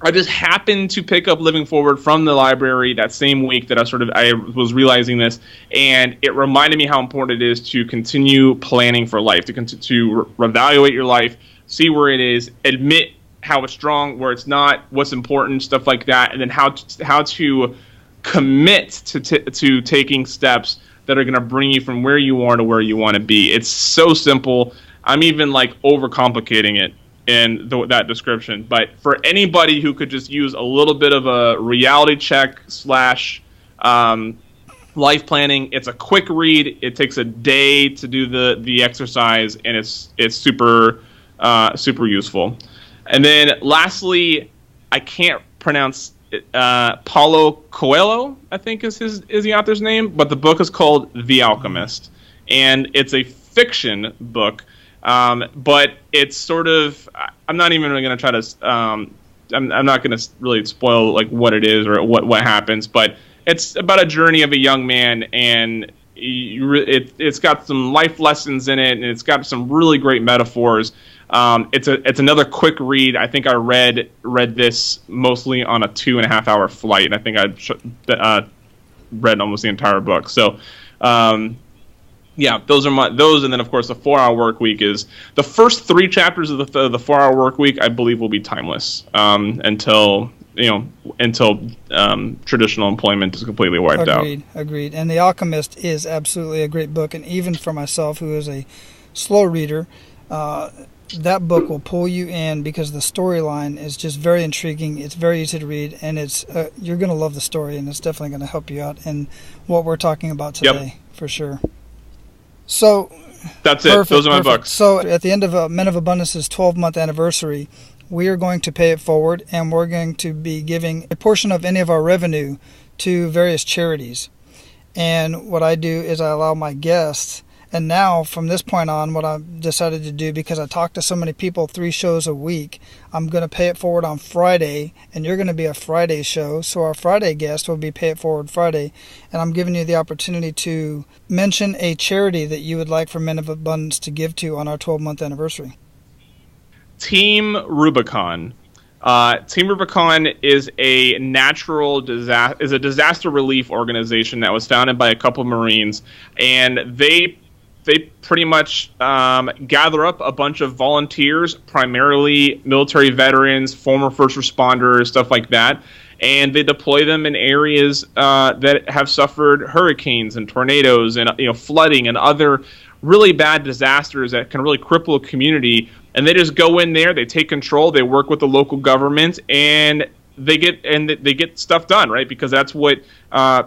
D: I just happened to pick up Living Forward from the library that same week that I was realizing this, and it reminded me how important it is to continue planning for life, to reevaluate your life, see where it is, admit how it's strong, where it's not, what's important, stuff like that, and then how to commit to taking steps that are going to bring you from where you are to where you want to be. It's so simple. I'm even overcomplicating it in that description, but for anybody who could just use a little bit of a reality check / life planning, it's a quick read. It takes a day to do the exercise, and it's super useful. And then lastly, I can't pronounce it, Paulo Coelho, I think is the author's name, but the book is called The Alchemist, and it's a fiction book. But it's sort of, I'm not even really going to try to, I'm not going to really spoil what it is or what happens, but it's about a journey of a young man, and it's got some life lessons in it, and it's got some really great metaphors. It's another quick read. I think I read this mostly on a 2.5-hour flight, and I think I read almost the entire book. So, yeah, those, and then of course the 4-Hour Work Week is the first 3 chapters of the 4-Hour Work Week. I believe will be timeless until traditional employment is completely wiped out.
A: Agreed. And The Alchemist is absolutely a great book, and even for myself, who is a slow reader, that book will pull you in because the storyline is just very intriguing. It's very easy to read, and it's you're going to love the story, and it's definitely going to help you out in what we're talking about today, for sure. So
D: that's it. Those are my books.
A: So at the end of Men of Abundance's 12-month anniversary, we are going to pay it forward, and we're going to be giving a portion of any of our revenue to various charities. And what I do is I allow my guests, and now from this point on, what I've decided to do, because I talk to so many people 3 shows a week, I'm going to pay it forward on Friday, and you're going to be a Friday show. So our Friday guest will be Pay It Forward Friday, and I'm giving you the opportunity to mention a charity that you would like for Men of Abundance to give to on our 12-month anniversary.
D: Team Rubicon. Team Rubicon is a disaster relief organization that was founded by a couple of Marines, and they pretty much gather up a bunch of volunteers, primarily military veterans, former first responders, stuff like that, and they deploy them in areas that have suffered hurricanes and tornadoes and flooding and other really bad disasters that can really cripple a community. And they just go in there, they take control, they work with the local government, and they get stuff done, right? Because that's what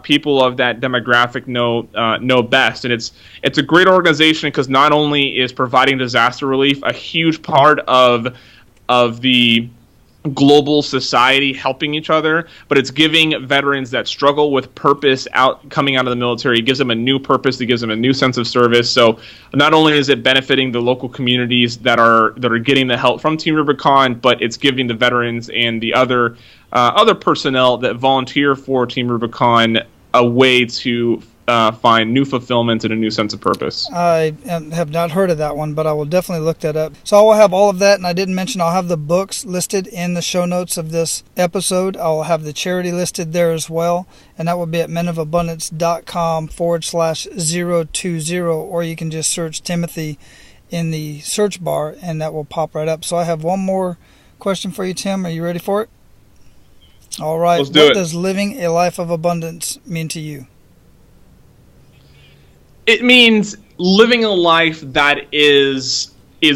D: people of that demographic know best. And it's a great organization because not only is providing disaster relief a huge part of the global society helping each other, but it's giving veterans that struggle with purpose coming out of the military. It gives them a new purpose. It gives them a new sense of service. So not only is it benefiting the local communities that are getting the help from Team Rubicon, but it's giving the veterans and the other personnel that volunteer for Team Rubicon a way to find new fulfillment and a new sense of purpose.
A: I have not heard of that one, but I will definitely look that up. So I will have all of that, and I didn't mention I'll have the books listed in the show notes of this episode. I'll have the charity listed there as well, and that will be at menofabundance.com/020, or you can just search Timothy in the search bar, and that will pop right up. So I have one more question for you, Tim. Are you ready for it? All right.
D: Let's do it.
A: What does living a life of abundance mean to you?
D: It means living a life that is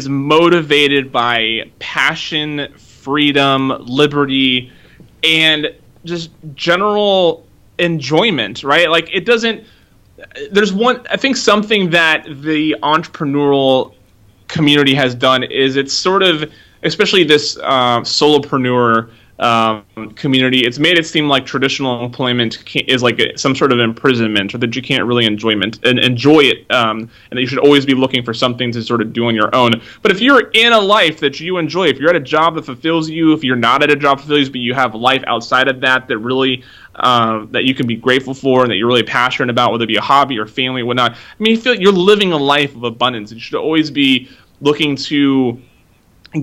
D: motivated by passion, freedom, liberty, and just general enjoyment, right? Like I think something that the entrepreneurial community has done is it's sort of, especially this solopreneur community, it's made it seem like traditional employment is like some sort of imprisonment, or that you can't really enjoy it, and that you should always be looking for something to sort of do on your own. But if you're in a life that you enjoy, if you're at a job that fulfills you, if you're not at a job that fulfills you, but you have life outside of that really that you can be grateful for and that you're really passionate about, whether it be a hobby or family or whatnot, I mean, you feel like you're living a life of abundance. You should always be looking to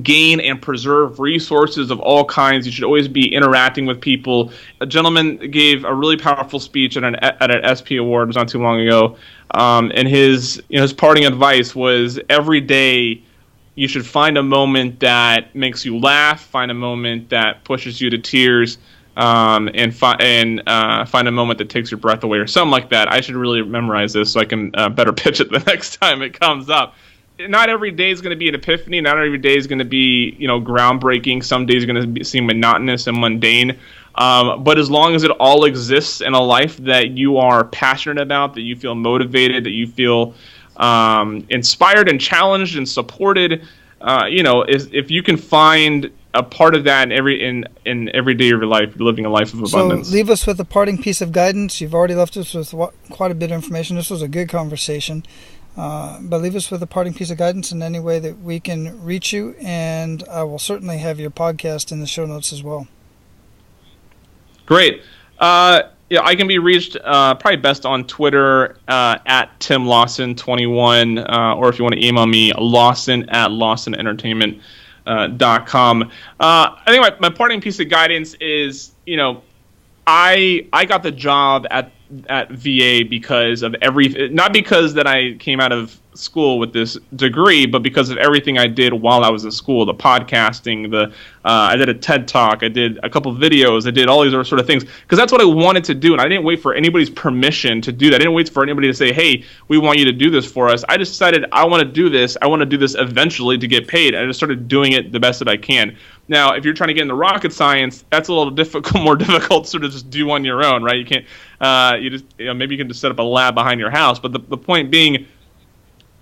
D: gain and preserve resources of all kinds. You should always be interacting with people. A gentleman gave a really powerful speech at an SP Award not too long ago, and his parting advice was every day you should find a moment that makes you laugh, find a moment that pushes you to tears, and find a moment that takes your breath away, or something like that. I should really memorize this so I can better pitch it the next time it comes up. Not every day is going to be an epiphany. Not every day is going to be, groundbreaking. Some days are going to seem monotonous and mundane. But as long as it all exists in a life that you are passionate about, that you feel motivated, that you feel inspired and challenged and supported, if you can find a part of that in every day of your life, you're living a life of abundance.
A: So leave us with a parting piece of guidance. You've already left us with quite a bit of information. This was a good conversation. But leave us with a parting piece of guidance in any way that we can reach you, and I will certainly have your podcast in the show notes as well.
D: Great. I can be reached probably best on Twitter at Tim Lawson 21, or if you want to email me, Lawson@LawsonEntertainment.com. I think my parting piece of guidance is, I got the job at VA because of not because that I came out of school with this degree, but because of everything I did while I was in school, the podcasting, I did a TED Talk, I did a couple of videos, I did all these other sort of things, because that's what I wanted to do, and I didn't wait for anybody's permission to do that. I didn't wait for anybody to say, hey, we want you to do this for us. I just decided I want to do this. I want to do this eventually to get paid. I just started doing it the best that I can. Now, if you're trying to get into rocket science, that's a little more difficult to sort of just do on your own, right? You can't, maybe you can just set up a lab behind your house. But the point being,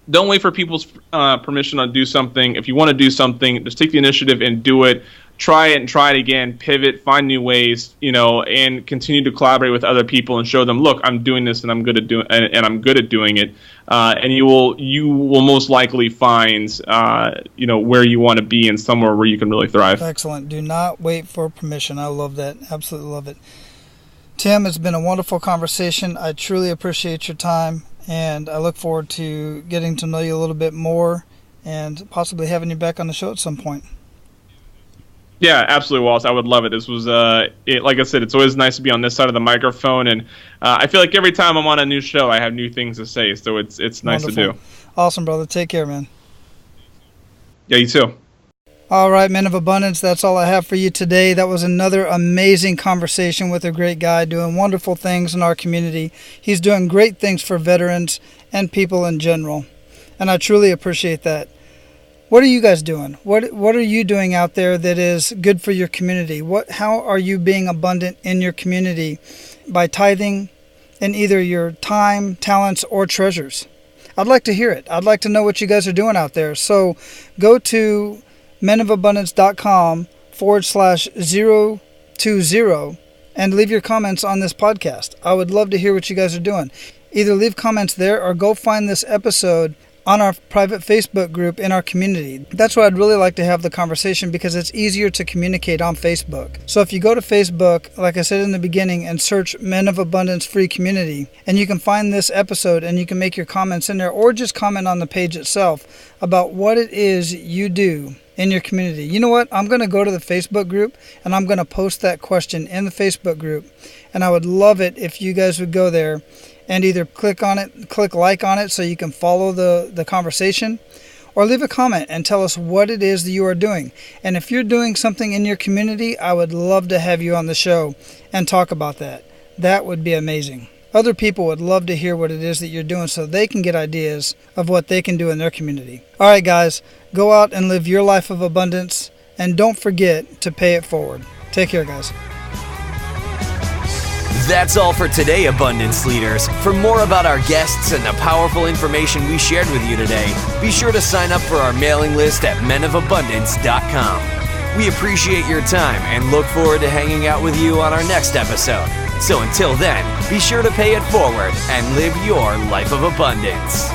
D: don't wait for people's permission to do something. If you want to do something, just take the initiative and do it. Try it and try it again. Pivot, find new ways, and continue to collaborate with other people and show them, look, I'm doing this and I'm good at doing it. And you will most likely find, where you want to be and somewhere where you can really thrive.
A: Excellent. Do not wait for permission. I love that. Absolutely love it. Tim, it's been a wonderful conversation. I truly appreciate your time, and I look forward to getting to know you a little bit more and possibly having you back on the show at some point.
D: Yeah, absolutely, Wallace. I would love it. This was, like I said, it's always nice to be on this side of the microphone, and I feel like every time I'm on a new show, I have new things to say, so it's nice
A: Wonderful.
D: to do.
A: Awesome, brother. Take care, man.
D: Yeah, you too.
A: All right, Men of Abundance, that's all I have for you today. That was another amazing conversation with a great guy doing wonderful things in our community. He's doing great things for veterans and people in general, and I truly appreciate that. What are you guys doing? What are you doing out there that is good for your community? How are you being abundant in your community by tithing in either your time, talents, or treasures? I'd like to hear it. I'd like to know what you guys are doing out there. So go to menofabundance.com/020 and leave your comments on this podcast. I would love to hear what you guys are doing. Either leave comments there or go find this episode on our private Facebook group in our community. That's where I'd really like to have the conversation, because it's easier to communicate on Facebook. So if you go to Facebook, like I said in the beginning, and search Men of Abundance Free Community, and you can find this episode and you can make your comments in there, or just comment on the page itself about what it is you do in your community. You know what? I'm going to go to the Facebook group and I'm going to post that question in the Facebook group. And I would love it if you guys would go there and either click like on it so you can follow the conversation, or leave a comment and tell us what it is that you are doing. And if you're doing something in your community, I would love to have you on the show and talk about that. That would be amazing. Other people would love to hear what it is that you're doing so they can get ideas of what they can do in their community. All right, guys, go out and live your life of abundance, and don't forget to pay it forward. Take care, guys.
C: That's all for today, Abundance Leaders. For more about our guests and the powerful information we shared with you today, be sure to sign up for our mailing list at menofabundance.com. We appreciate your time and look forward to hanging out with you on our next episode. So until then, be sure to pay it forward and live your life of abundance.